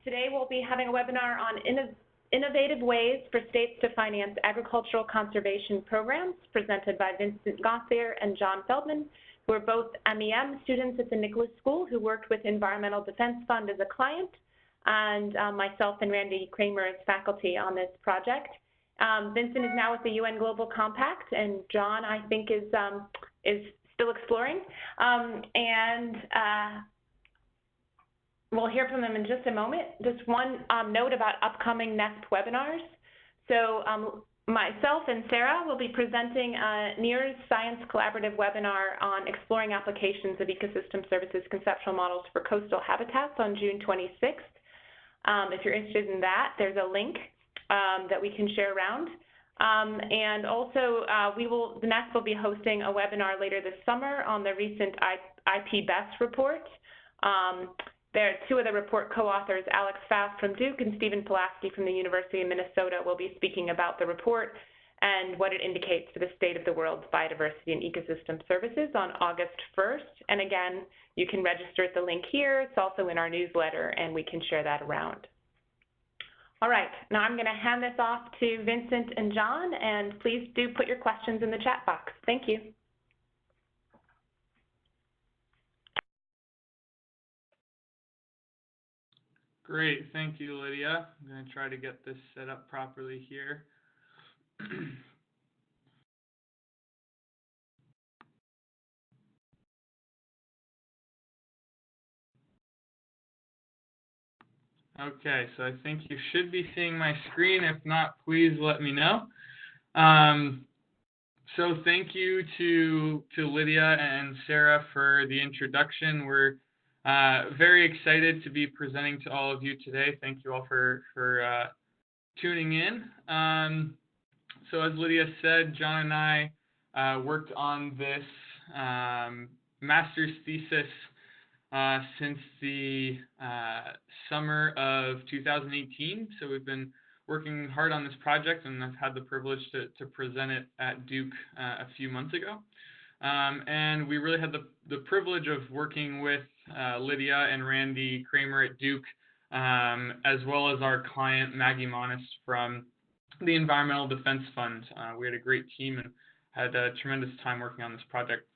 Today we'll be having a webinar on innovative ways for states to finance agricultural conservation programs, presented by Vincent Gauthier and John Feldmann, who are both MEM students at the Nicholas School who worked with Environmental Defense Fund as a client, and myself and Randy Kramer as faculty on this project. Vincent is now with the UN Global Compact, and John, I think, is still exploring. We'll hear from them in just a moment. Just one note about upcoming NESP webinars. So myself and Sarah will be presenting a NEARS Science Collaborative webinar on exploring applications of ecosystem services conceptual models for coastal habitats on June 26th. If you're interested in that, there's a link that we can share around. And also, the NESP will be hosting a webinar later this summer on the recent IP BEST report. There are two of the report co-authors, Alex Faust from Duke and Stephen Pulaski from the University of Minnesota, will be speaking about the report and what it indicates for the state of the world's biodiversity and ecosystem services on August 1st. And again, you can register at the link here. It's also in our newsletter, and we can share that around. All right, now I'm going to hand this off to Vincent and John, and please do put your questions in the chat box. Thank you. Great, thank you, Lydia. I'm going to try to get this set up properly here. Okay, so I think you should be seeing my screen. If not, please let me know. So thank you to Lydia and Sarah for the introduction. We're very excited to be presenting to all of you today. Thank you all for tuning in. So as Lydia said, John and I worked on this master's thesis since the summer of 2018. So we've been working hard on this project, and I've had the privilege to present it at Duke a few months ago. And we really had the privilege of working with Lydia and Randy Kramer at Duke, as well as our client Maggie Monist from the Environmental Defense Fund. We had a great team and had a tremendous time working on this project.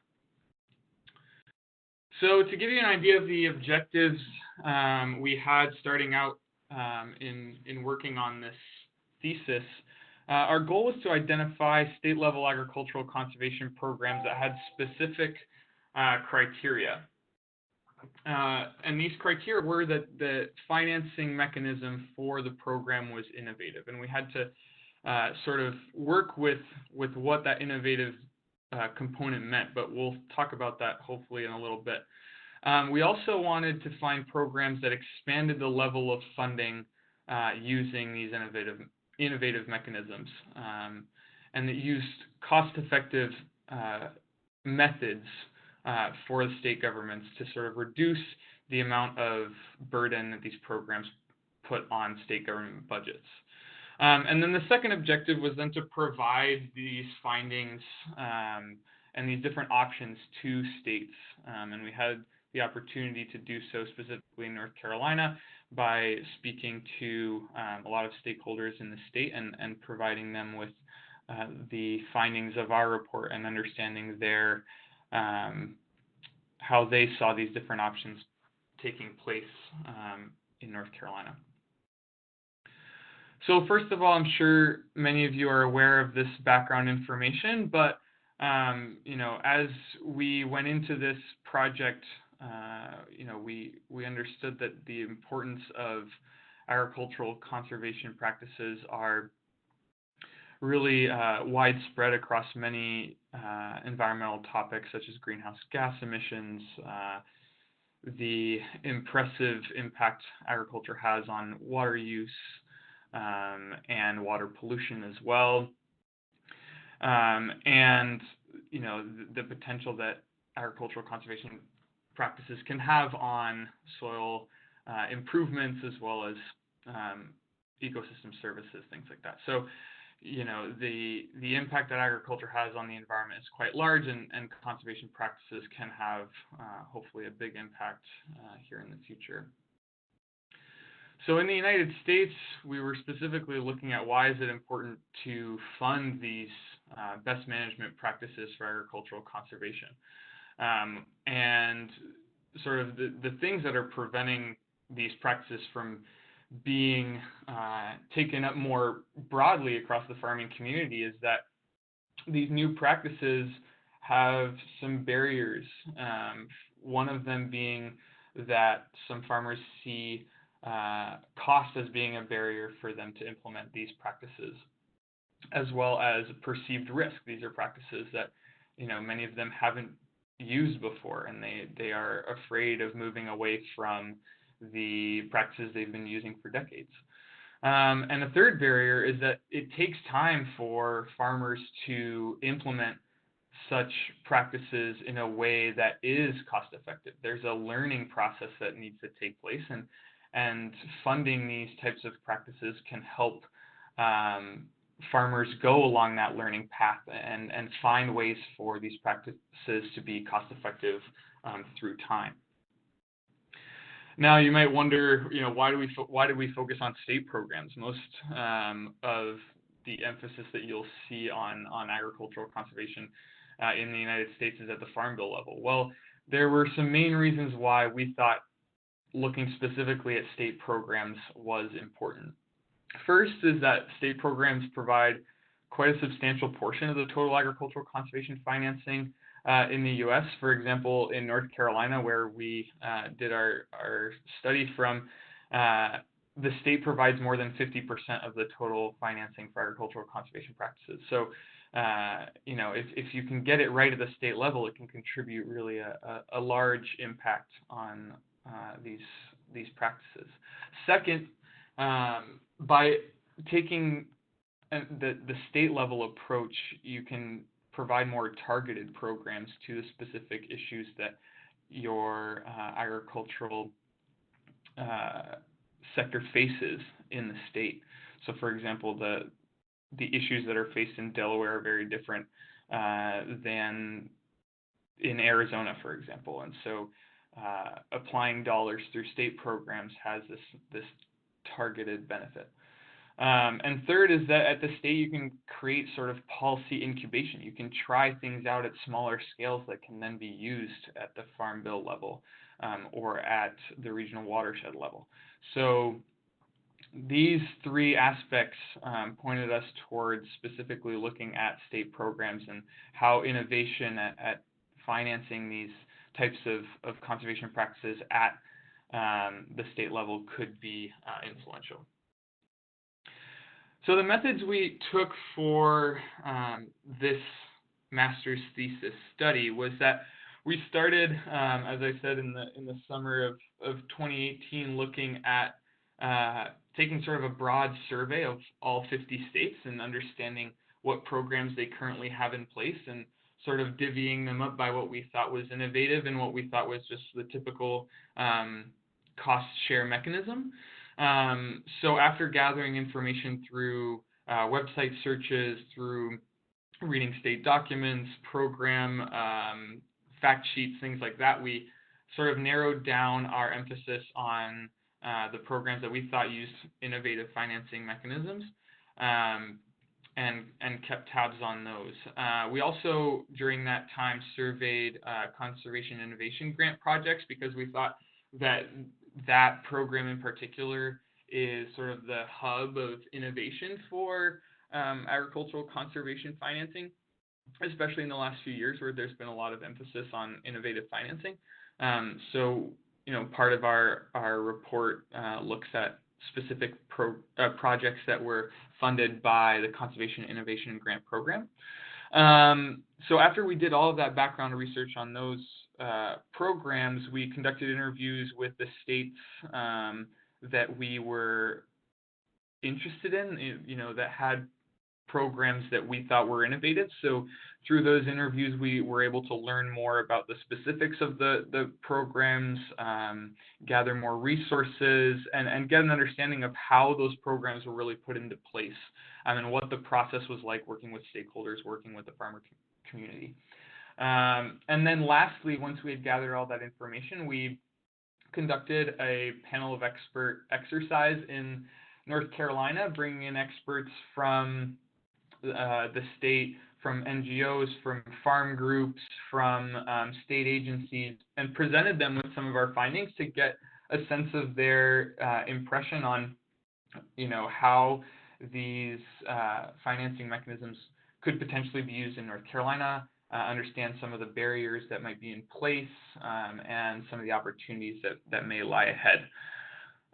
So to give you an idea of the objectives we had starting out in working on this thesis, our goal was to identify state-level agricultural conservation programs that had specific criteria. And these criteria were that the financing mechanism for the program was innovative. And we had to sort of work with what that innovative component meant, but we'll talk about that hopefully in a little bit. We also wanted to find programs that expanded the level of funding using these innovative mechanisms, and that used cost-effective methods for the state governments to sort of reduce the amount of burden that these programs put on state government budgets. And then the second objective was then to provide these findings and these different options to states. And we had the opportunity to do so specifically in North Carolina by speaking to a lot of stakeholders in the state and providing them with the findings of our report and understanding their how they saw these different options taking place in North Carolina. So first of all, I'm sure many of you are aware of this background information, but you know, as we went into this project, you know, we understood that the importance of agricultural conservation practices are really widespread across many environmental topics such as greenhouse gas emissions, the impressive impact agriculture has on water use, and water pollution as well, and you know, the potential that agricultural conservation practices can have on soil improvements as well as ecosystem services, things like that. So, you know, the impact that agriculture has on the environment is quite large, and conservation practices can have hopefully a big impact here in the future. So in the United States, we were specifically looking at why is it important to fund these best management practices for agricultural conservation. And sort of the things that are preventing these practices from being taken up more broadly across the farming community is that these new practices have some barriers. One of them being that some farmers see cost as being a barrier for them to implement these practices, as well as perceived risk. These are practices that, many of them haven't used before, and they are afraid of moving away from the practices they've been using for decades. And the third barrier is that it takes time for farmers to implement such practices in a way that is cost effective. There's a learning process that needs to take place, and funding these types of practices can help farmers go along that learning path and find ways for these practices to be cost effective through time. Now, you might wonder, why do we focus on state programs? Most of the emphasis that you'll see on agricultural conservation in the United States is at the Farm Bill level. Well, there were some main reasons why we thought looking specifically at state programs was important. First is that state programs provide quite a substantial portion of the total agricultural conservation financing in the U.S. For example, in North Carolina, where we did our study from, the state provides more than 50% of the total financing for agricultural conservation practices. So, if you can get it right at the state level, it can contribute really a large impact on these practices. Second, by taking the state level approach, you can provide more targeted programs to the specific issues that your agricultural sector faces in the state. So, for example, the issues that are faced in Delaware are very different than in Arizona, for example. And so applying dollars through state programs has this targeted benefit. And third is that at the state, you can create sort of policy incubation. You can try things out at smaller scales that can then be used at the Farm Bill level or at the regional watershed level. So these three aspects pointed us towards specifically looking at state programs and how innovation at financing these types of conservation practices at the state level could be influential. So the methods we took for this master's thesis study was that we started, as I said, in the summer of 2018, looking at taking sort of a broad survey of all 50 states and understanding what programs they currently have in place and sort of divvying them up by what we thought was innovative and what we thought was just the typical cost share mechanism. So after gathering information through website searches, through reading state documents, program fact sheets, things like that, we sort of narrowed down our emphasis on the programs that we thought used innovative financing mechanisms and kept tabs on those. We also, during that time, surveyed conservation innovation grant projects because we thought that program in particular is sort of the hub of innovation for agricultural conservation financing, especially in the last few years where there's been a lot of emphasis on innovative financing. So, part of our report looks at specific projects that were funded by the Conservation Innovation Grant Program. So after we did all of that background research on those programs, we conducted interviews with the states that we were interested in, that had programs that we thought were innovative. So through those interviews, we were able to learn more about the specifics of the programs, gather more resources, and get an understanding of how those programs were really put into place and what the process was like working with stakeholders, working with the farmer community. And then lastly, once we had gathered all that information, we conducted a panel of expert exercise in North Carolina, bringing in experts from the state, from NGOs, from farm groups, from state agencies, and presented them with some of our findings to get a sense of their impression on, how these financing mechanisms could potentially be used in North Carolina, understand some of the barriers that might be in place, and some of the opportunities that may lie ahead.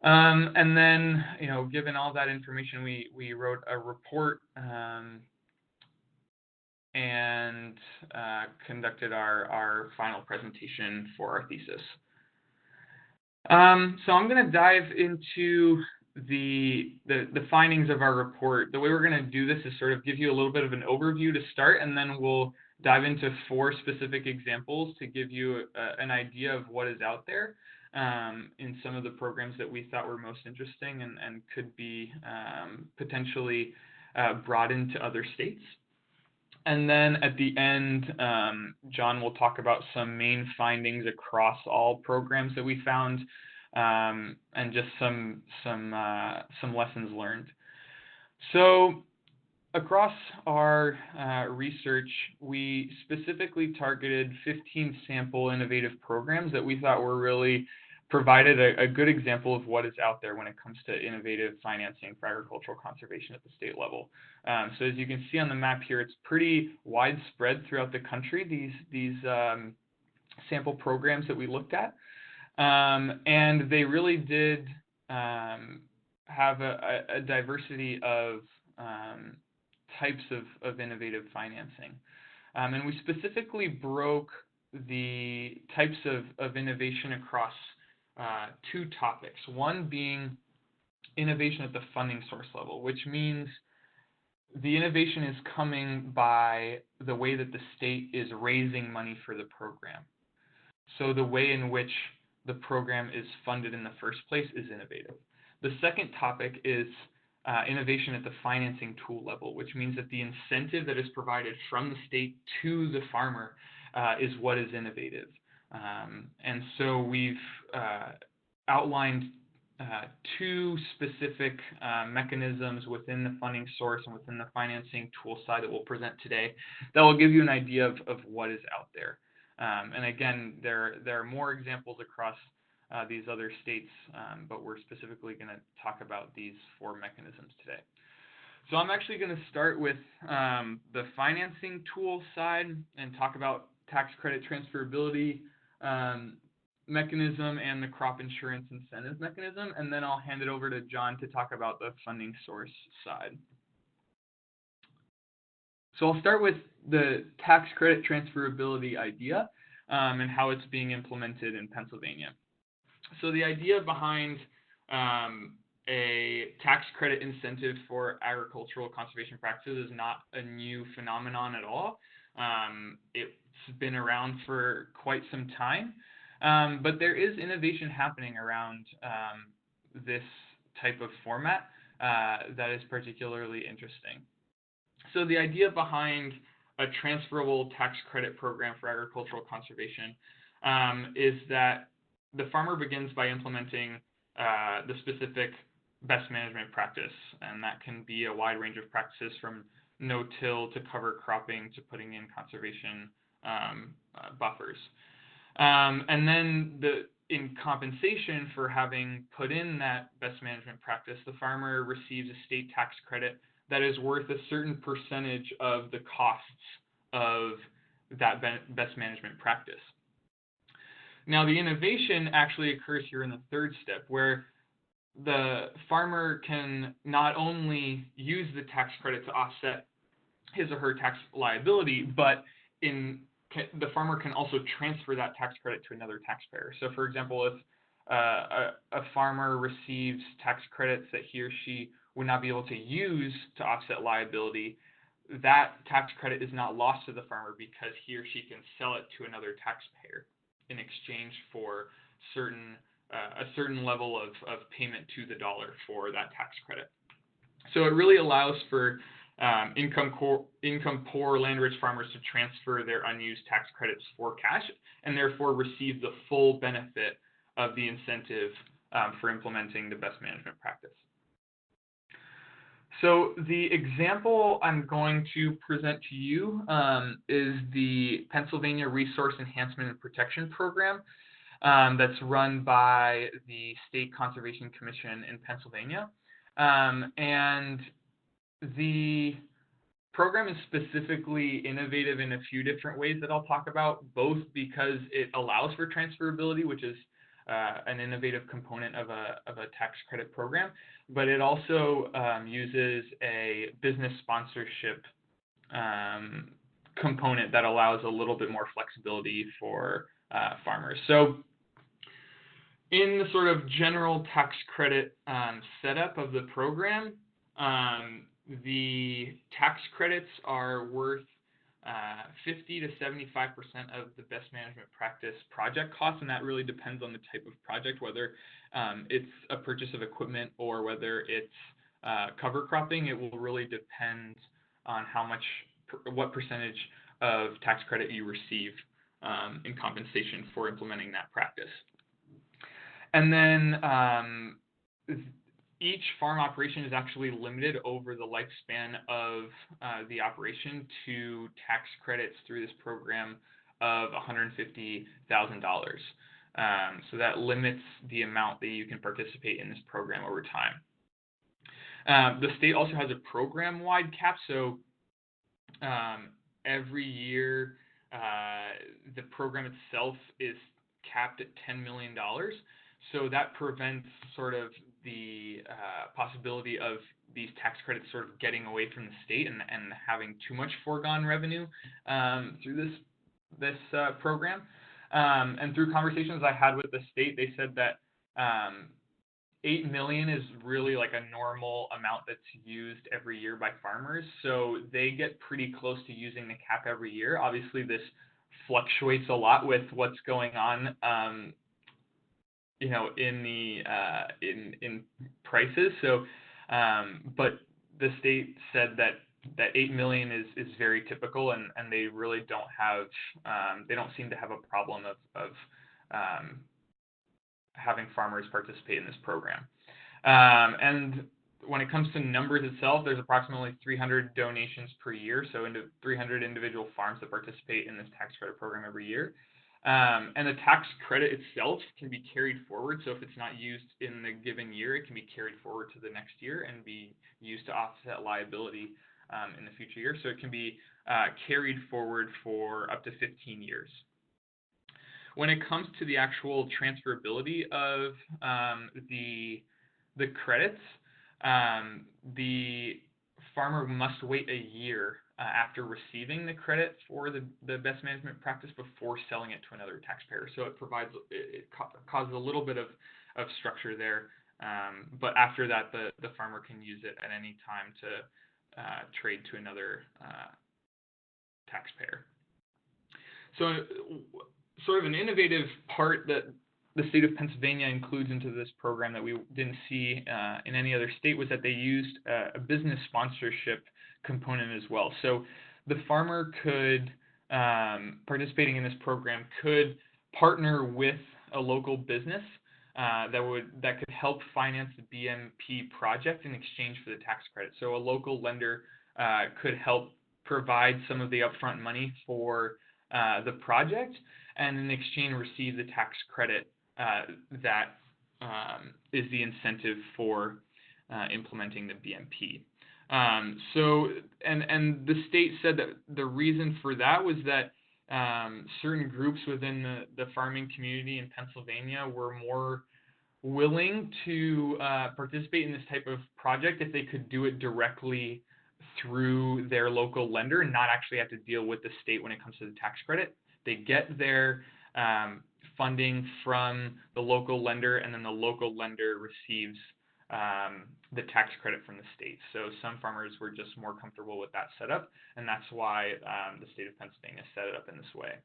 And then, given all that information, we wrote a report and conducted our final presentation for our thesis. So I'm going to dive into the findings of our report. The way we're going to do this is sort of give you a little bit of an overview to start, and then we'll dive into 4 specific examples to give you an idea of what is out there in some of the programs that we thought were most interesting and could be potentially brought into other states. And then at the end, John will talk about some main findings across all programs that we found, and just some lessons learned. So across our research, we specifically targeted 15 sample innovative programs that we thought were really provided a good example of what is out there when it comes to innovative financing for agricultural conservation at the state level. So as you can see on the map here, it's pretty widespread throughout the country, these sample programs that we looked at. And they really did have a diversity of types of innovative financing. And we specifically broke the types of innovation across 2 topics. One being innovation at the funding source level, which means the innovation is coming by the way that the state is raising money for the program. So the way in which the program is funded in the first place is innovative. The second topic is innovation at the financing tool level, which means that the incentive that is provided from the state to the farmer is what is innovative. And so we've outlined 2 specific mechanisms within the funding source and within the financing tool side that we'll present today that will give you an idea of what is out there. And again, there are more examples across these other states, but we're specifically going to talk about these 4 mechanisms today. So I'm actually going to start with the financing tool side and talk about tax credit transferability mechanism and the crop insurance incentive mechanism, and then I'll hand it over to John to talk about the funding source side. So I'll start with the tax credit transferability idea and how it's being implemented in Pennsylvania. So the idea behind a tax credit incentive for agricultural conservation practices is not a new phenomenon at all. It's been around for quite some time, but there is innovation happening around this type of format that is particularly interesting. So the idea behind a transferable tax credit program for agricultural conservation is that the farmer begins by implementing the specific best management practice, and that can be a wide range of practices from no-till to cover cropping to putting in conservation buffers. And then in compensation for having put in that best management practice, the farmer receives a state tax credit that is worth a certain percentage of the costs of that best management practice. Now, the innovation actually occurs here in the 3rd step, where the farmer can not only use the tax credit to offset his or her tax liability, but the farmer can also transfer that tax credit to another taxpayer. So, for example, if a farmer receives tax credits that he or she would not be able to use to offset liability, that tax credit is not lost to the farmer because he or she can sell it to another taxpayer in exchange for a certain level of payment to the dollar for that tax credit. So it really allows for income poor land-rich farmers to transfer their unused tax credits for cash and therefore receive the full benefit of the incentive for implementing the best management practice. So the example I'm going to present to you is the Pennsylvania Resource Enhancement and Protection Program that's run by the State Conservation Commission in Pennsylvania. And the program is specifically innovative in a few different ways that I'll talk about, both because it allows for transferability, which is an innovative component of a tax credit program, but it also uses a business sponsorship component that allows a little bit more flexibility for farmers. So in the sort of general tax credit setup of the program, the tax credits are worth 50 to 75% of the best management practice project costs, and that really depends on the type of project, whether it's a purchase of equipment or whether it's cover cropping. It will really depend on what percentage of tax credit you receive in compensation for implementing that practice. And then each farm operation is actually limited over the lifespan of the operation to tax credits through this program of $150,000. So that limits the amount that you can participate in this program over time. The state also has a program-wide cap, so every year the program itself is capped at $10 million. So that prevents sort of the possibility of these tax credits sort of getting away from the state and having too much foregone revenue through this program. And through conversations I had with the state, they said that $8 million is really like a normal amount that's used every year by farmers. So they get pretty close to using the cap every year. Obviously, this fluctuates a lot with what's going on in the in prices. So, but the state said that 8 million is very typical, and they really don't have they don't seem to have a problem of having farmers participate in this program. And when it comes to numbers itself, there's approximately 300 donations per year, so 300 individual farms that participate in this tax credit program every year. And the tax credit itself can be carried forward. So if it's not used in the given year, it can be carried forward to the next year and be used to offset liability in the future year. So it can be carried forward for up to 15 years. When it comes to the actual transferability of the credits, the farmer must wait a year after receiving the credit for the best management practice before selling it to another taxpayer. So it causes a little bit of structure there, but after that, the farmer can use it at any time to trade to another taxpayer. So sort of an innovative part that the state of Pennsylvania includes into this program that we didn't see in any other state was that they used a business sponsorship component as well. So the farmer could, participating in this program, could partner with a local business that could help finance the BMP project in exchange for the tax credit. So a local lender could help provide some of the upfront money for the project, and in exchange receive the tax credit that is the incentive for implementing the BMP. So the state said that the reason for that was that certain groups within the farming community in Pennsylvania were more willing to participate in this type of project if they could do it directly through their local lender and not actually have to deal with the state when it comes to the tax credit. They get their funding from the local lender, and then the local lender receives the tax credit from the state. So some farmers were just more comfortable with that setup, and that's why the state of Pennsylvania set it up in this way.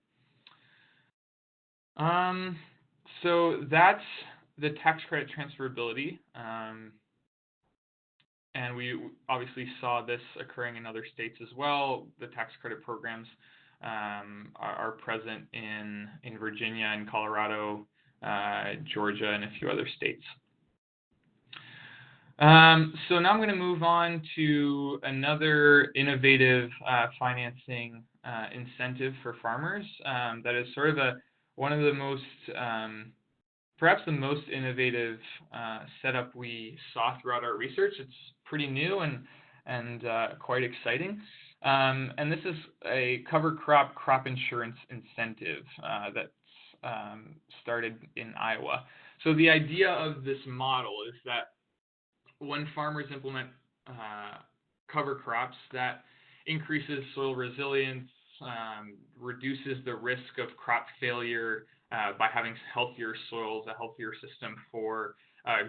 So that's the tax credit transferability. And we obviously saw this occurring in other states as well. The tax credit programs are present in Virginia and Colorado, Georgia, and a few other states. So now I'm going to move on to another innovative financing incentive for farmers that is sort of one of the most, perhaps the most innovative setup we saw throughout our research. It's pretty new and quite exciting. And this is a cover crop insurance incentive that's started in Iowa. So the idea of this model is that when farmers implement cover crops, that increases soil resilience, reduces the risk of crop failure by having healthier soils, a healthier system for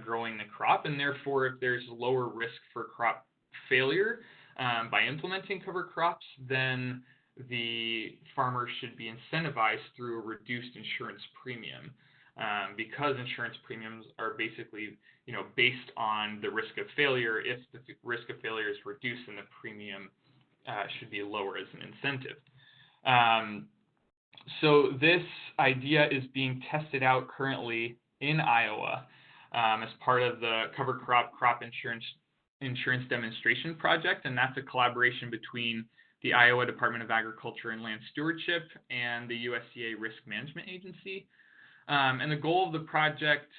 growing the crop, and therefore if there's lower risk for crop failure by implementing cover crops, then the farmer should be incentivized through a reduced insurance premium. Because insurance premiums are basically, based on the risk of failure. If the risk of failure is reduced, then the premium should be lower as an incentive. So this idea is being tested out currently in Iowa as part of the cover crop insurance demonstration project, and that's a collaboration between the Iowa Department of Agriculture and Land Stewardship and the USDA Risk Management Agency. And the goal of the project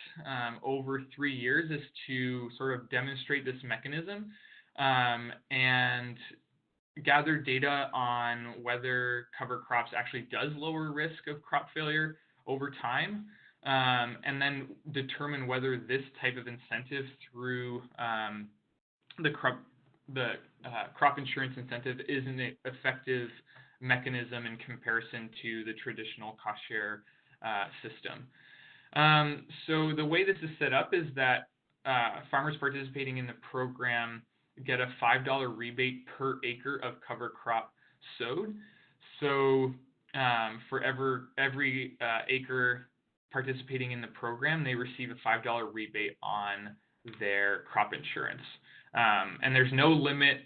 over 3 years is to sort of demonstrate this mechanism and gather data on whether cover crops actually does lower risk of crop failure over time, and then determine whether this type of incentive through the crop insurance incentive is an effective mechanism in comparison to the traditional cost share system. So the way this is set up is that farmers participating in the program get a $5 rebate per acre of cover crop sowed. So for every acre participating in the program, they receive a $5 rebate on their crop insurance. And there's no limit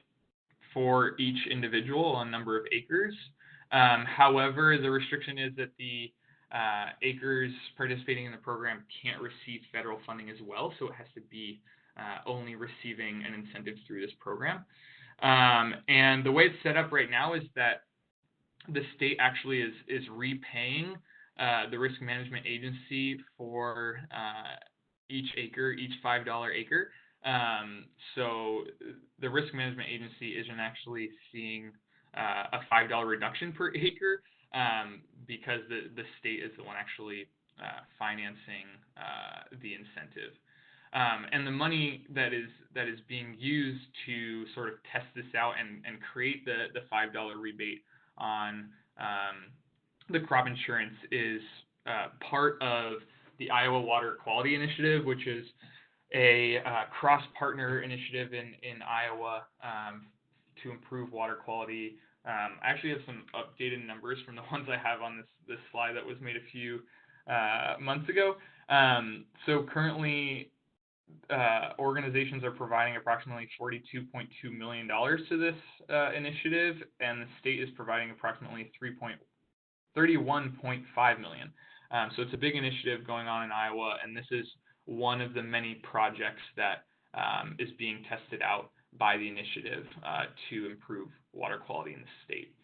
for each individual on number of acres. However, the restriction is that the acres participating in the program can't receive federal funding as well, so it has to be only receiving an incentive through this program. And the way it's set up right now is that the state actually is repaying the risk management agency for each $5 acre. So the risk management agency isn't actually seeing a $5 reduction per acre because the state is the one actually financing the incentive. And the money that is being used to sort of test this out and create the $5 rebate on the crop insurance is part of the Iowa Water Quality Initiative, which is a cross-partner initiative in Iowa to improve water quality. I actually have some updated numbers from the ones I have on this slide that was made a few months ago. So currently, organizations are providing approximately $42.2 million to this initiative, and the state is providing approximately $31.5 million. So it's a big initiative going on in Iowa, and this is one of the many projects that is being tested out by the initiative to improve water quality in the state.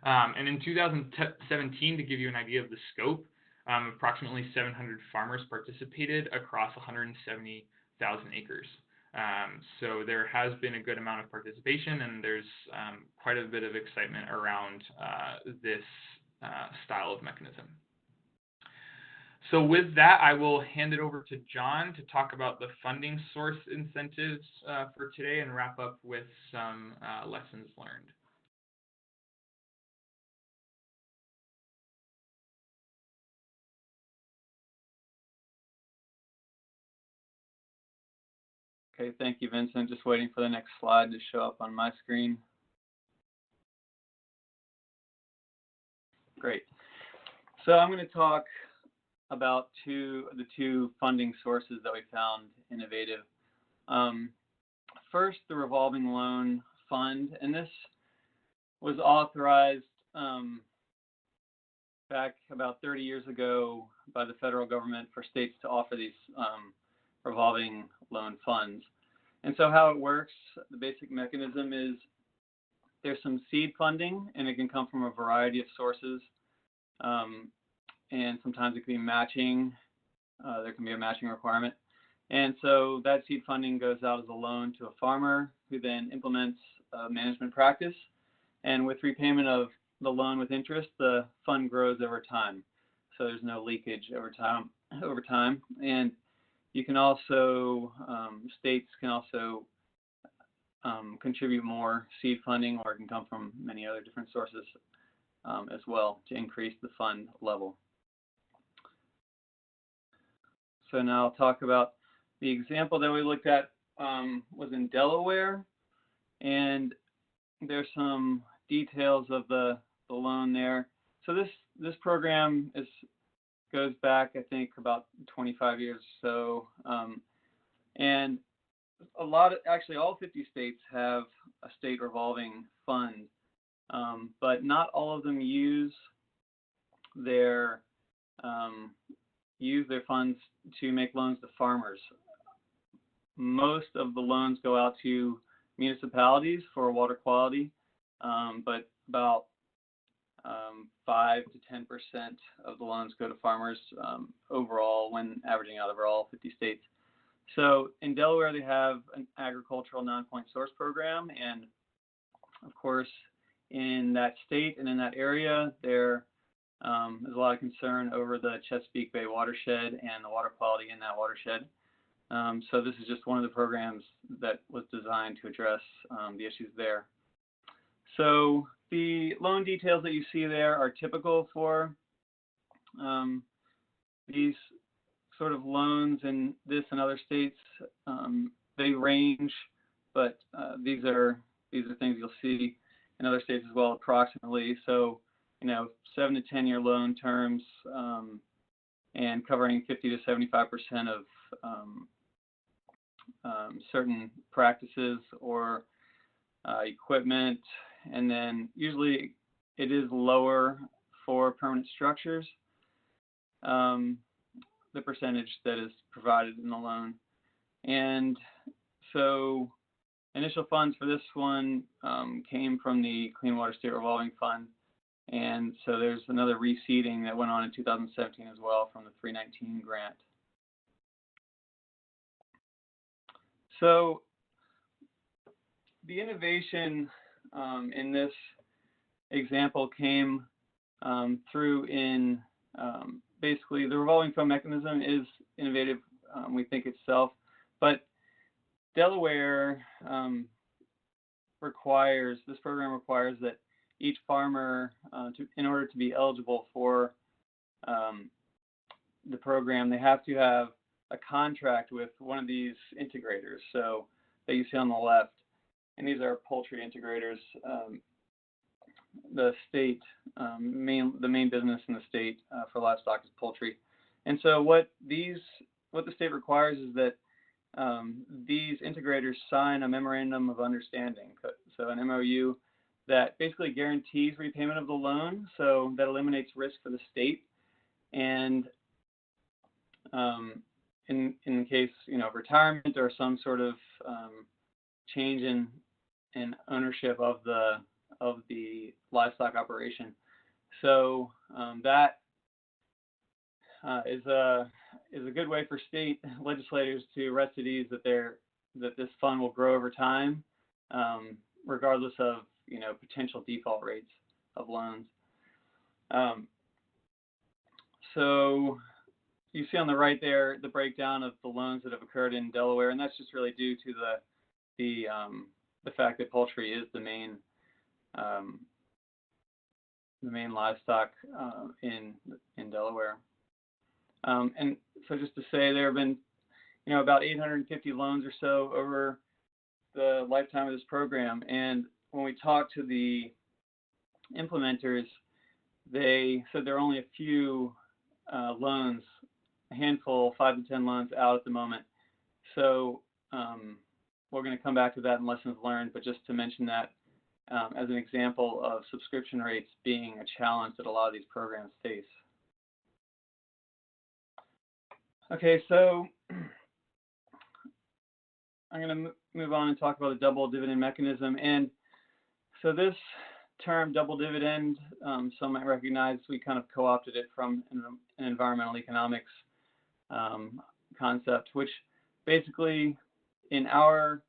And in 2017, to give you an idea of the scope, approximately 700 farmers participated across 170,000 acres. So there has been a good amount of participation, and there's quite a bit of excitement around this style of mechanism. So with that, I will hand it over to John to talk about the funding source incentives for today and wrap up with some lessons learned. Okay, thank you, Vincent. Just waiting for the next slide to show up on my screen. Great. So I'm going to talk about the two funding sources that we found innovative. First, the Revolving Loan Fund, and this was authorized back about 30 years ago by the federal government for states to offer these revolving loan funds. And so how it works, the basic mechanism is there's some seed funding, and it can come from a variety of sources. And sometimes it can be matching. There can be a matching requirement. And so that seed funding goes out as a loan to a farmer who then implements a management practice. And with repayment of the loan with interest, the fund grows over time. So there's no leakage over time. And you can also, states can also contribute more seed funding, or it can come from many other different sources as well to increase the fund level. So now I'll talk about the example that we looked at was in Delaware, and there's some details of the loan there. So this program goes back, I think, about 25 years or so, and actually all 50 states have a state revolving fund, but not all of them use their funds to make loans to farmers. Most of the loans go out to municipalities for water quality, but about 5 to 10% of the loans go to farmers overall when averaging out over all 50 states. So in Delaware, they have an agricultural non-point source program, and of course, in that state and in that area, there's a lot of concern over the Chesapeake Bay watershed and the water quality in that watershed. So this is just one of the programs that was designed to address the issues there. So the loan details that you see there are typical for these sort of loans in this and other states. They range, but these are things you'll see in other states as well, approximately. So 7 to 10 year loan terms, and covering 50 to 75% of certain practices or equipment, and then usually it is lower for permanent structures, the percentage that is provided in the loan. And so initial funds for this one came from the Clean Water State Revolving Fund. And so there's another reseeding that went on in 2017 as well from the 319 grant. So the innovation in this example came through in basically the revolving fund mechanism is innovative, we think itself, but Delaware this program requires that each farmer, in order to be eligible for the program, they have to have a contract with one of these integrators, so that you see on the left, and these are poultry integrators. The state, the main business in the state for livestock is poultry, and so what the state requires is that these integrators sign a memorandum of understanding, so an MOU that basically guarantees repayment of the loan, so that eliminates risk for the state, and in case of retirement or some sort of change in ownership of the livestock operation. So that is a good way for state legislators to rest at ease that this fund will grow over time, regardless of potential default rates of loans. So you see on the right there the breakdown of the loans that have occurred in Delaware, and that's just really due to the fact that poultry is the main livestock in Delaware. And so just to say, there have been about 850 loans or so over the lifetime of this program, and when we talked to the implementers, they said there are only a few loans, a handful, 5 to 10 loans out at the moment. So we're going to come back to that in lessons learned, but just to mention that as an example of subscription rates being a challenge that a lot of these programs face. Okay, so I'm going to move on and talk about the double dividend mechanism. And so this term, double dividend, some might recognize we kind of co-opted it from an environmental economics concept, which basically in our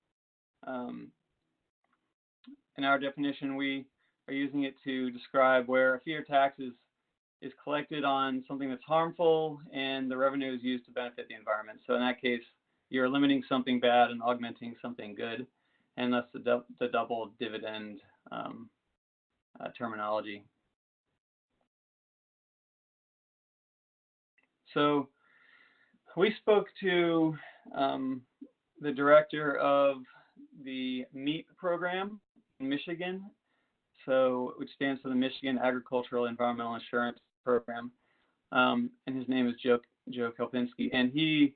definition, we are using it to describe where a fee or tax is collected on something that's harmful and the revenue is used to benefit the environment. So in that case, you're limiting something bad and augmenting something good, and that's the double dividend terminology. So we spoke to the director of the MEEP program in Michigan, which stands for the Michigan Agricultural Environmental Insurance Program, and his name is Joe Kelpinski, and he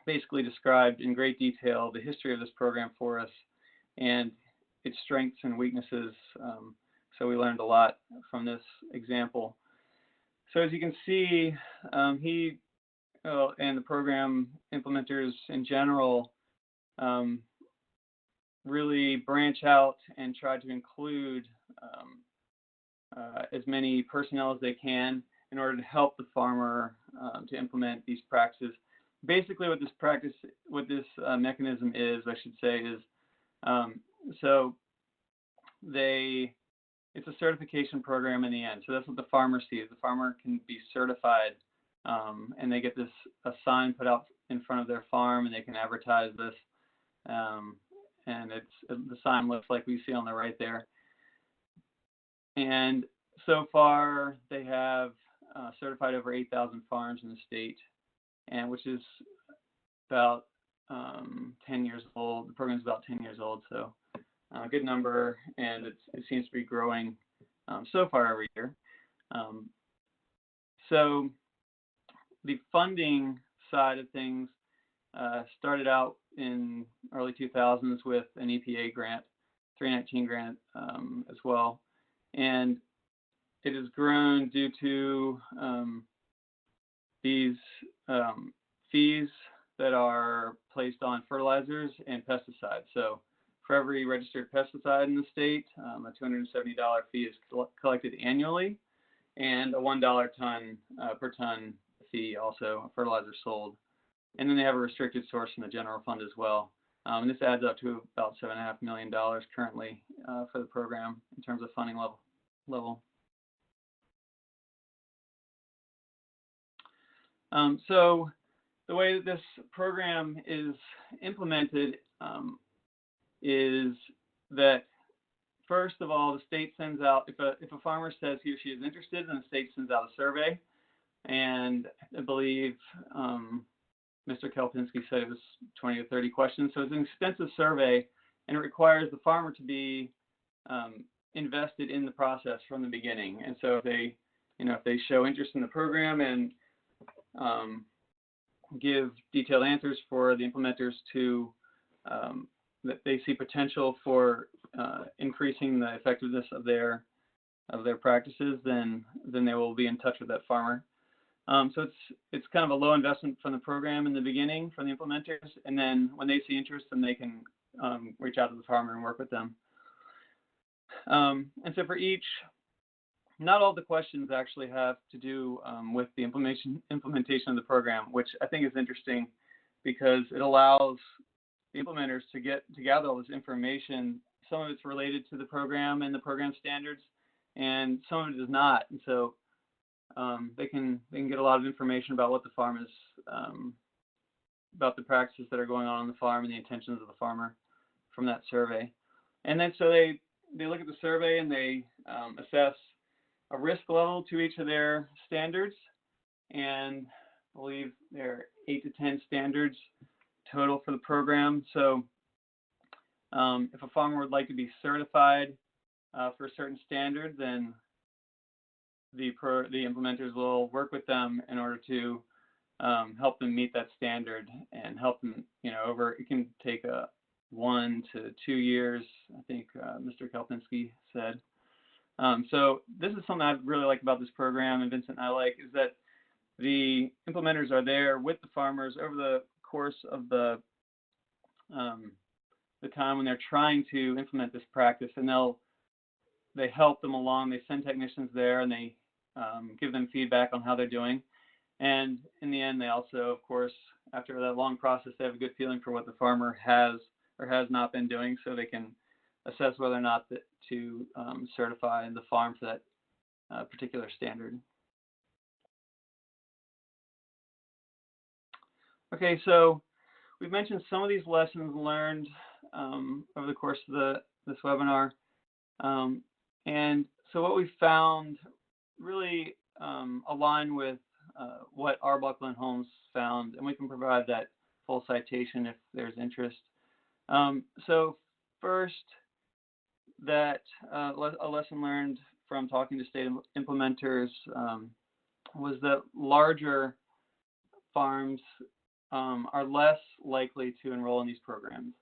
basically described in great detail the history of this program for us and its strengths and weaknesses. So we learned a lot from this example. So as you can see, he and the program implementers in general really branch out and try to include as many personnel as they can in order to help the farmer to implement these practices. Basically, what this mechanism is, I should say, is so it's a certification program in the end. So that's what the farmer sees. The farmer can be certified, and they get a sign put out in front of their farm, and they can advertise this. And the sign looks like we see on the right there. And so far, they have certified over 8,000 farms in the state, and which is about 10 years old. The program is about 10 years old, so a good number, and it seems to be growing so far every year. So the funding side of things started out in early 2000s with an EPA grant, 319 grant as well, and it has grown due to these fees that are placed on fertilizers and pesticides. So for every registered pesticide in the state, a $270 fee is collected annually, and a $1 per ton fee also, a fertilizer sold. And then they have a restricted source from the general fund as well. And this adds up to about $7.5 million currently for the program in terms of funding level. So the way that this program is implemented is that, first of all, the state sends out, if a farmer says he or she is interested, then the state sends out a survey. And I believe Mr. Kelpinski said it was 20 or 30 questions. So it's an extensive survey, and it requires the farmer to be invested in the process from the beginning. And so if they show interest in the program and give detailed answers for the implementers to that they see potential for increasing the effectiveness of their practices, then they will be in touch with that farmer. So it's kind of a low investment from the program in the beginning from the implementers, and then when they see interest, then they can reach out to the farmer and work with them. And so for each, not all the questions actually have to do with the implementation of the program, which I think is interesting because it allows the implementers to gather all this information. Some of it's related to the program and the program standards, and some of it is not. And so they can get a lot of information about what the farm is, about the practices that are going on the farm and the intentions of the farmer from that survey. And then so they look at the survey and they assess a risk level to each of their standards, and I believe there are 8 to 10 standards total for the program. So if a farmer would like to be certified for a certain standard, then the implementers will work with them in order to help them meet that standard and help them, it can take 1 to 2 years, I think Mr. Kelpinski said. So this is something I really like about this program, and Vincent and I like, is that the implementers are there with the farmers over the course of the time when they're trying to implement this practice, and they help them along. They send technicians there, and they give them feedback on how they're doing. And in the end, they also, of course, after that long process, they have a good feeling for what the farmer has or has not been doing, so they can assess whether or not to certify the farm for that particular standard. Okay, so we've mentioned some of these lessons learned over the course of this webinar. And so what we found really align with what Arbuckle and Holmes found, and we can provide that full citation if there's interest. So first, that a lesson learned from talking to state implementers was that larger farms are less likely to enroll in these programs,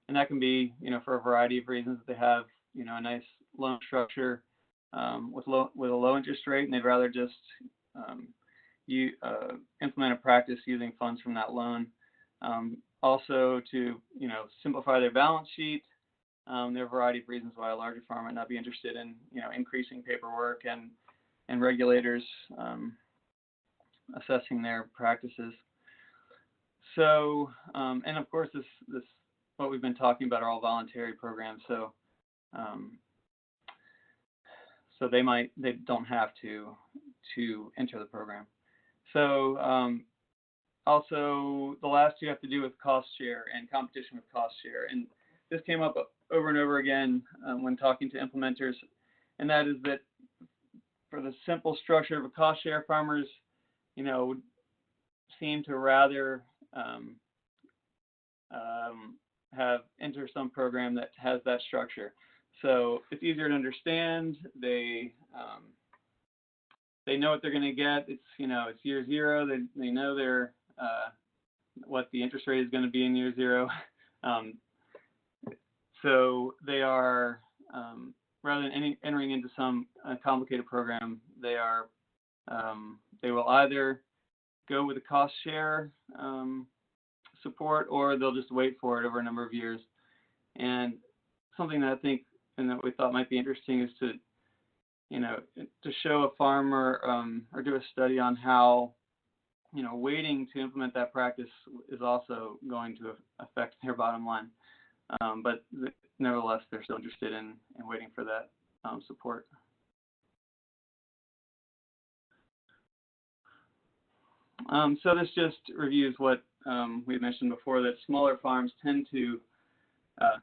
and that can be, for a variety of reasons. They have, a nice loan structure with a low interest rate, and they'd rather just implement a practice using funds from that loan. Also, to simplify their balance sheet. There are a variety of reasons why a larger farm might not be interested in increasing paperwork and regulators assessing their practices. So, and of course, this what we've been talking about are all voluntary programs. So, so they don't have to enter the program. So, also the last two have to do with cost share and competition with cost share, and this came up over and over again when talking to implementers, and that is that for the simple structure of a cost share, farmers, seem to rather have enter some program that has that structure. So it's easier to understand. They know what they're going to get. It's it's year zero. They know their what the interest rate is going to be in year zero. So they are rather than entering into some complicated program, they will either go with a cost share support, or they'll just wait for it over a number of years. And something that I think and that we thought might be interesting is to show a farmer or do a study on how waiting to implement that practice is also going to affect their bottom line. But nevertheless, they're still interested in waiting for that support. So this just reviews what we mentioned before, that smaller farms tend to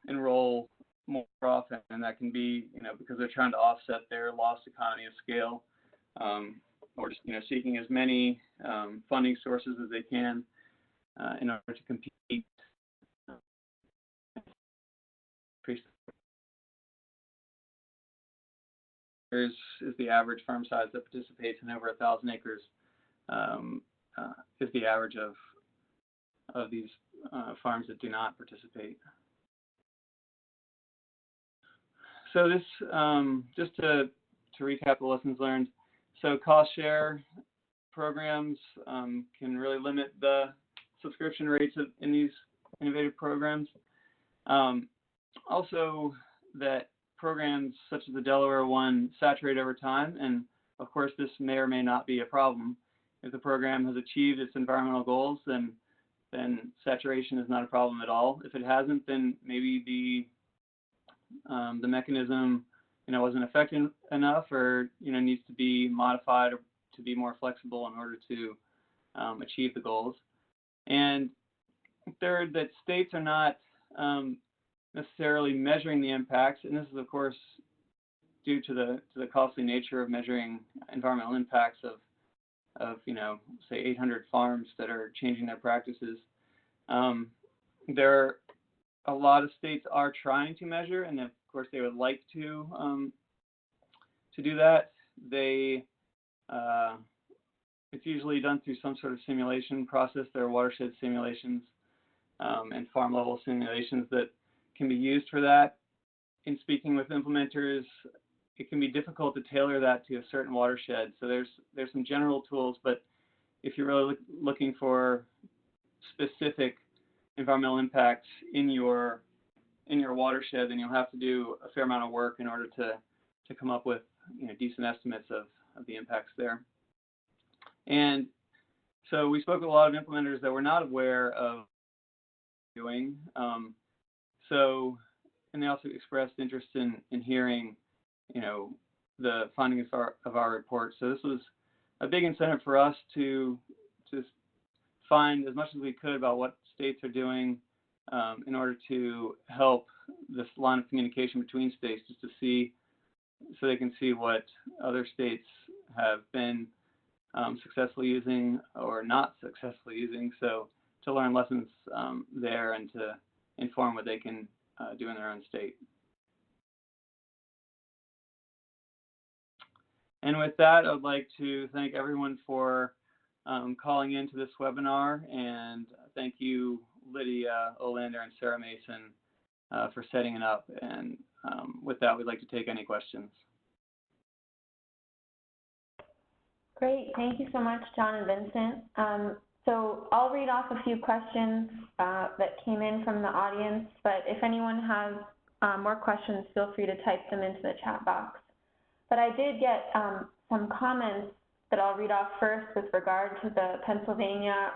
enroll more often, and that can be because they're trying to offset their lost economy of scale, or just seeking as many funding sources as they can in order to compete. Is the average farm size that participates in over 1,000 acres. Is the average of these farms that do not participate. So this, just to recap the lessons learned, so cost share programs can really limit the subscription rates in these innovative programs. Also, that programs such as the Delaware one saturate over time, and of course this may or may not be a problem. If the program has achieved its environmental goals, then saturation is not a problem at all. If it hasn't, then maybe the mechanism wasn't effective enough, or needs to be modified or to be more flexible in order to achieve the goals. And third, that states are not necessarily measuring the impacts, and this is of course due to the costly nature of measuring environmental impacts of say 800 farms that are changing their practices. There a lot of states are trying to measure, and of course they would like to do that. It's usually done through some sort of simulation process. There are watershed simulations and farm level simulations that can be used for that. In speaking with implementers, it can be difficult to tailor that to a certain watershed. So there's some general tools, but if you're really looking for specific environmental impacts in your watershed, then you'll have to do a fair amount of work in order to come up with decent estimates of the impacts there. And so we spoke with a lot of implementers that were not aware of doing. And they also expressed interest in hearing, the findings of our report. So this was a big incentive for us to find as much as we could about what states are doing in order to help this line of communication between states, just to see, so they can see what other states have been successfully using or not successfully using, so to learn lessons there and to inform what they can do in their own state. And with that, I would like to thank everyone for calling into this webinar, and thank you, Lydia Olander and Sarah Mason, for setting it up. And with that, we'd like to take any questions. Great, thank you so much, John and Vincent. So I'll read off a few questions that came in from the audience, but if anyone has more questions, feel free to type them into the chat box. But I did get some comments that I'll read off first with regard to the Pennsylvania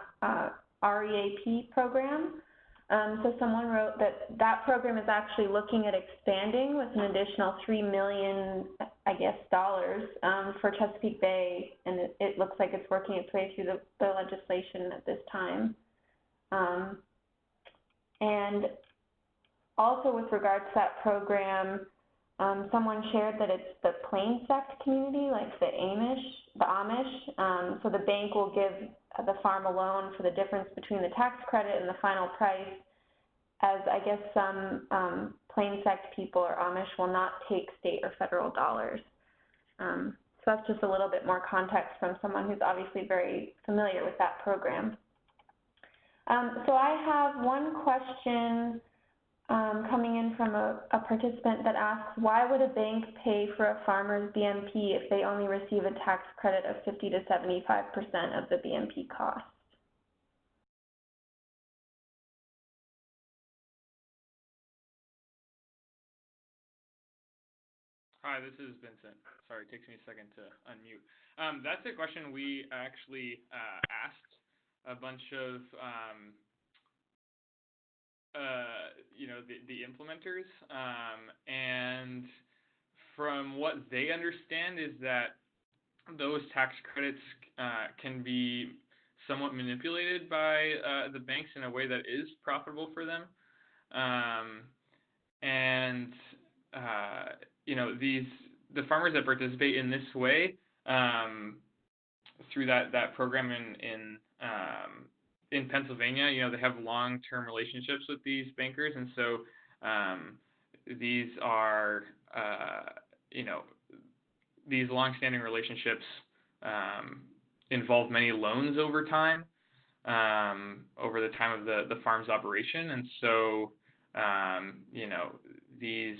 REAP program. So someone wrote that program is actually looking at expanding with an additional $3 million, I guess, for Chesapeake Bay, and it looks like it's working its way through the legislation at this time. And also with regard to that program, someone shared that it's the plain sect community, like the Amish. So the bank will give the farm a loan for the difference between the tax credit and the final price, as I guess some plain sect people or Amish will not take state or federal dollars. So that's just a little bit more context from someone who's obviously very familiar with that program. So I have one question coming in from a participant that asks, why would a bank pay for a farmer's BMP if they only receive a tax credit of 50 to 75% of the BMP cost? Hi, this is Vincent. Sorry, it takes me a second to unmute. That's a question we actually asked a bunch of the implementers, and from what they understand is that those tax credits can be somewhat manipulated by the banks in a way that is profitable for them, and the farmers that participate in this way through that program in Pennsylvania, they have long-term relationships with these bankers, and so these are, these long-standing relationships involve many loans over time, over the time of the farm's operation, and so, these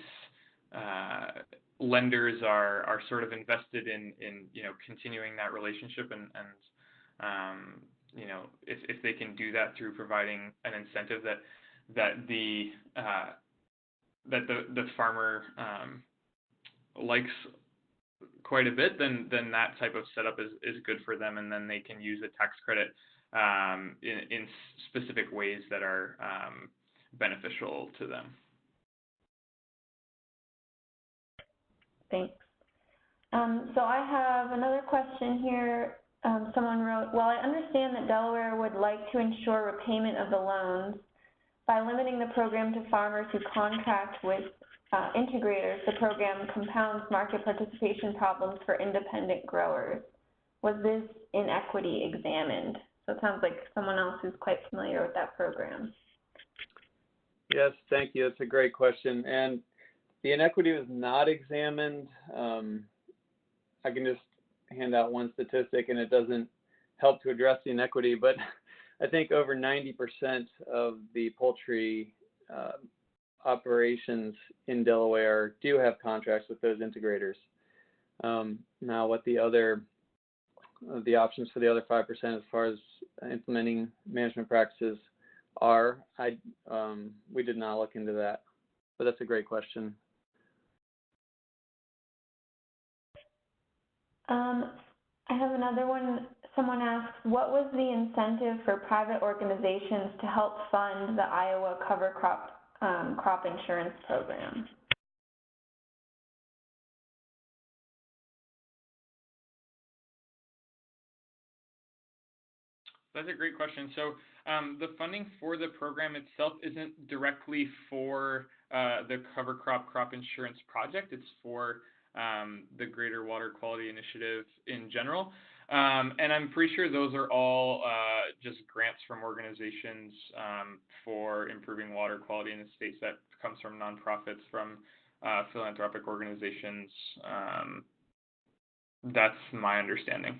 lenders are sort of invested in continuing that relationship, and if they can do that through providing an incentive that the farmer likes quite a bit, then that type of setup is good for them, and then they can use the tax credit in specific ways that are beneficial to them. Thanks. So I have another question here. Someone wrote, while I understand that Delaware would like to ensure repayment of the loans, by limiting the program to farmers who contract with integrators, the program compounds market participation problems for independent growers. Was this inequity examined? So it sounds like someone else who's quite familiar with that program. Yes, thank you. That's a great question. And the inequity was not examined. I can just hand out one statistic, and it doesn't help to address the inequity, but I think over 90% of the poultry operations in Delaware do have contracts with those integrators. Now, what the other the options for the other 5% as far as implementing management practices are. We did not look into that, but that's a great question. I have another one. Someone asks, what was the incentive for private organizations to help fund the Iowa cover crop insurance program? That's a great question. So the funding for the program itself isn't directly for the cover crop insurance project. It's for the Greater Water Quality Initiative in general. And I'm pretty sure those are all just grants from organizations for improving water quality in the states. That comes from nonprofits, from philanthropic organizations. That's my understanding.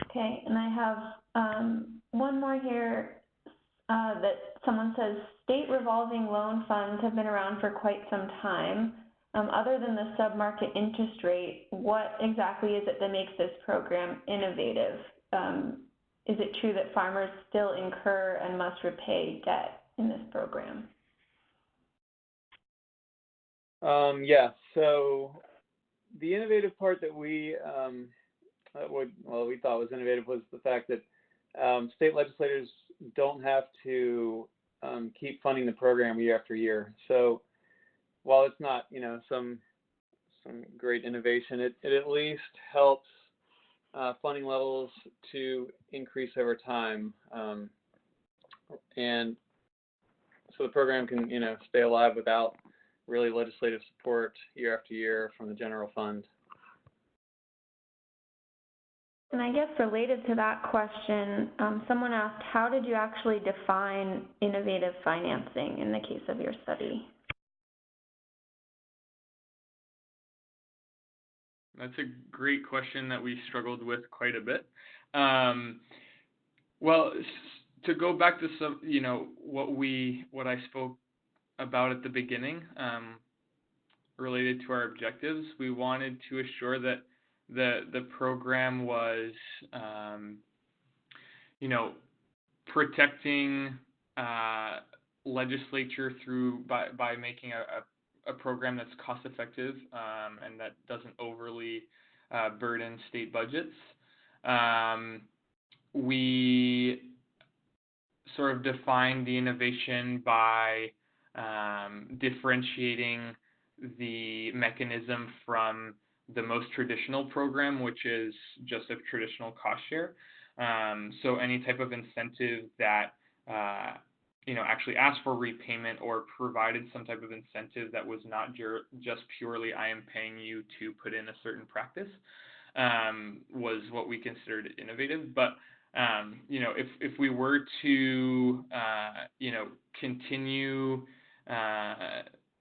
Okay, and I have one more here that someone says, state revolving loan funds have been around for quite some time. Other than the sub-market interest rate, what exactly is it that makes this program innovative? Is it true that farmers still incur and must repay debt in this program? Yeah, so the innovative part that we thought was innovative was the fact that state legislators don't have to keep funding the program year after year. So while it's not, some great innovation, it at least helps funding levels to increase over time, and so the program can, stay alive without really legislative support year after year from the general fund. And I guess related to that question, someone asked, how did you actually define innovative financing in the case of your study? That's a great question that we struggled with quite a bit. Well, to go back to some, what I spoke about at the beginning, related to our objectives, we wanted to assure that the program was, protecting legislature by making a program that's cost effective and that doesn't overly burden state budgets. We sort of defined the innovation by differentiating the mechanism from the most traditional program, which is just a traditional cost share. So any type of incentive that actually asked for repayment or provided some type of incentive that was not just purely I am paying you to put in a certain practice was what we considered innovative. But if we were to continue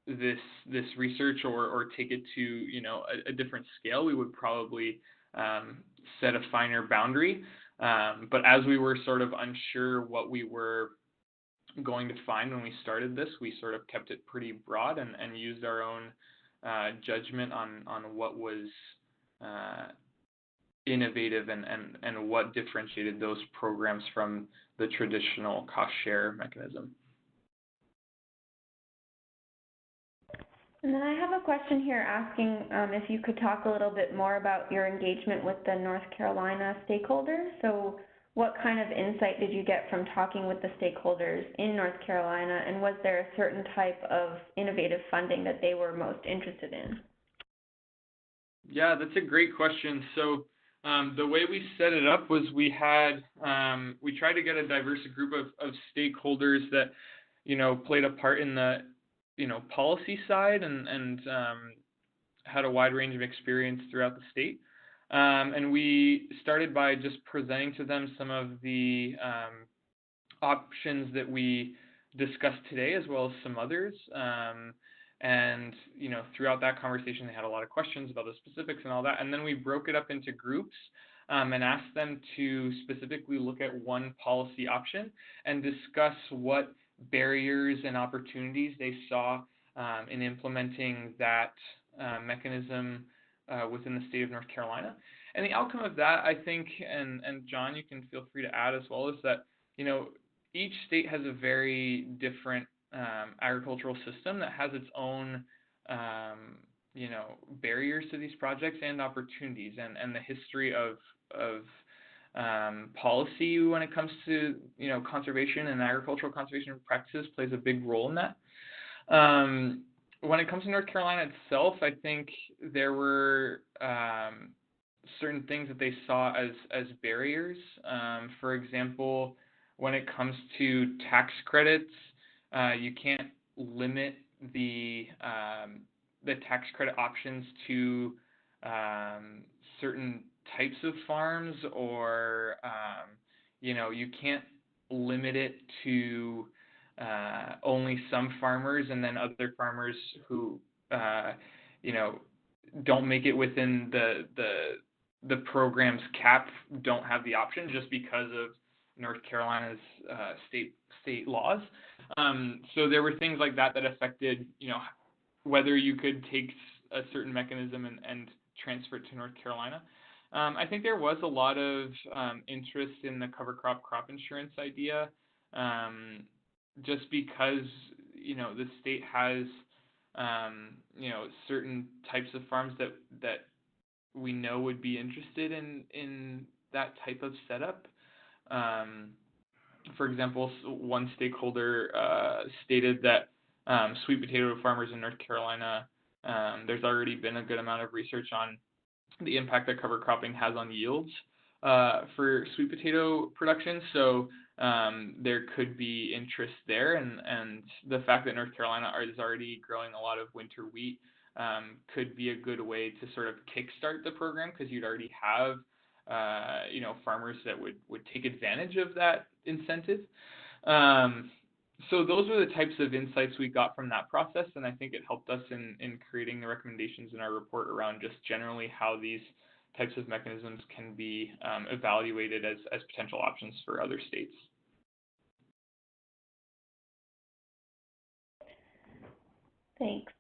this research or take it to a different scale, we would probably set a finer boundary. But as we were sort of unsure what we were going to find when we started this, we sort of kept it pretty broad and used our own judgment on what was innovative and what differentiated those programs from the traditional cost share mechanism. And then I have a question here asking if you could talk a little bit more about your engagement with the North Carolina stakeholders. So what kind of insight did you get from talking with the stakeholders in North Carolina, and was there a certain type of innovative funding that they were most interested in? Yeah, that's a great question. So the way we set it up was we tried to get a diverse group of stakeholders that, played a part in the, policy side and had a wide range of experience throughout the state. And we started by just presenting to them some of the options that we discussed today, as well as some others. And, throughout that conversation, they had a lot of questions about the specifics and all that. And then we broke it up into groups and asked them to specifically look at one policy option and discuss what barriers and opportunities they saw in implementing that mechanism within the state of North Carolina. And the outcome of that, I think, and John, you can feel free to add as well, is that, each state has a very different agricultural system that has its own, barriers to these projects and opportunities, and the history of policy when it comes to, conservation and agricultural conservation practices plays a big role in that. When it comes to North Carolina itself, I think there were certain things that they saw as barriers. For example, when it comes to tax credits, you can't limit the tax credit options to certain types of farms, or you can't limit it to only some farmers, and then other farmers who don't make it within the program's cap don't have the option just because of North Carolina's state laws. So there were things like that affected whether you could take a certain mechanism and transfer it to North Carolina. I think there was a lot of interest in the cover crop insurance idea, just because the state has certain types of farms that we know would be interested in that type of setup. For example, one stakeholder stated that sweet potato farmers in North Carolina, there's already been a good amount of research on the impact that cover cropping has on yields for sweet potato production. So there could be interest there, and the fact that North Carolina is already growing a lot of winter wheat could be a good way to sort of kickstart the program, because you'd already have farmers that would take advantage of that incentive. So those were the types of insights we got from that process, and I think it helped us in creating the recommendations in our report around just generally how these types of mechanisms can be evaluated as potential options for other states. Thanks.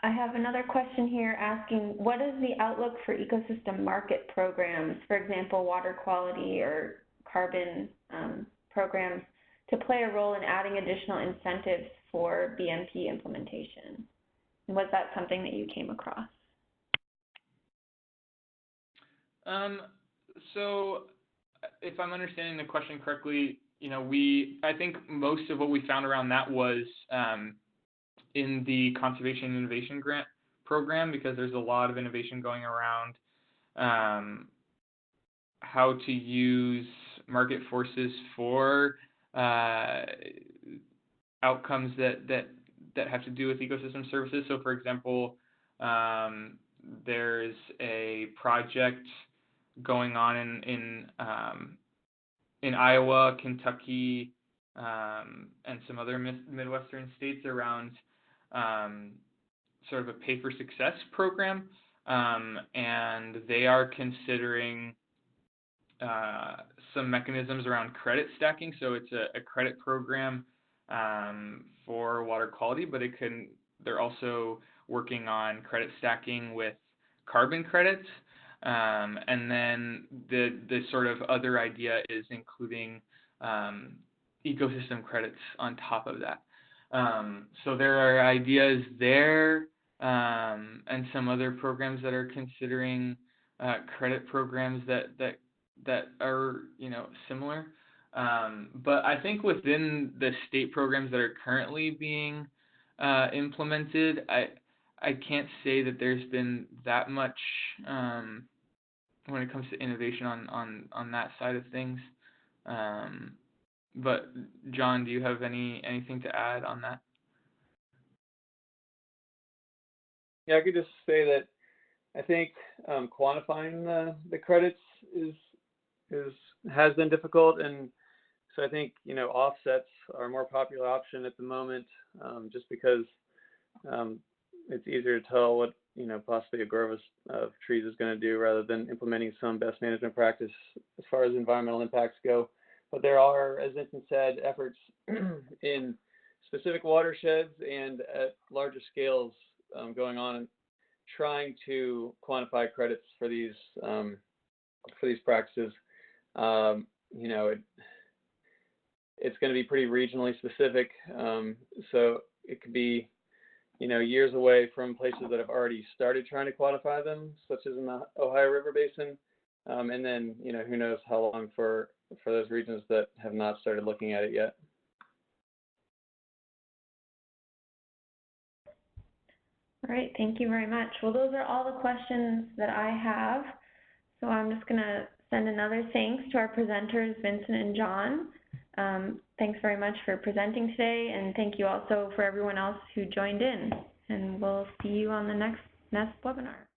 I have another question here asking, what is the outlook for ecosystem market programs, for example, water quality or carbon programs, to play a role in adding additional incentives for BMP implementation? And was that something that you came across? So if I'm understanding the question correctly, I think most of what we found around that was in the Conservation Innovation Grant program, because there's a lot of innovation going around how to use market forces for outcomes that have to do with ecosystem services. So, for example, there's a project going on in Iowa, Kentucky, and some other Midwestern states around sort of a pay for success program, and they are considering some mechanisms around credit stacking. So it's a credit program for water quality, but they're also working on credit stacking with carbon credits. And then the sort of other idea is including ecosystem credits on top of that. So there are ideas there, and some other programs that are considering credit programs that are similar. But I think within the state programs that are currently being implemented, I can't say that there's been that much when it comes to innovation on that side of things. But John, do you have anything to add on that? Yeah, I could just say that I think quantifying the credits has been difficult, and so I think offsets are a more popular option at the moment, just because it's easier to tell what possibly a grove of trees is going to do rather than implementing some best management practice as far as environmental impacts go. But there are, as Vincent said, efforts in specific watersheds and at larger scales going on trying to quantify credits for these practices, you know, it's going to be pretty regionally specific. So it could be, you know, years away from places that have already started trying to quantify them, such as in the Ohio River Basin. And then, you know, who knows how long for those regions that have not started looking at it yet. All right, thank you very much. Well, those are all the questions that I have. So I'm just going to send another thanks to our presenters, Vincent and John. Thanks very much for presenting today, and thank you also for everyone else who joined in. And we'll see you on the next NESP webinar.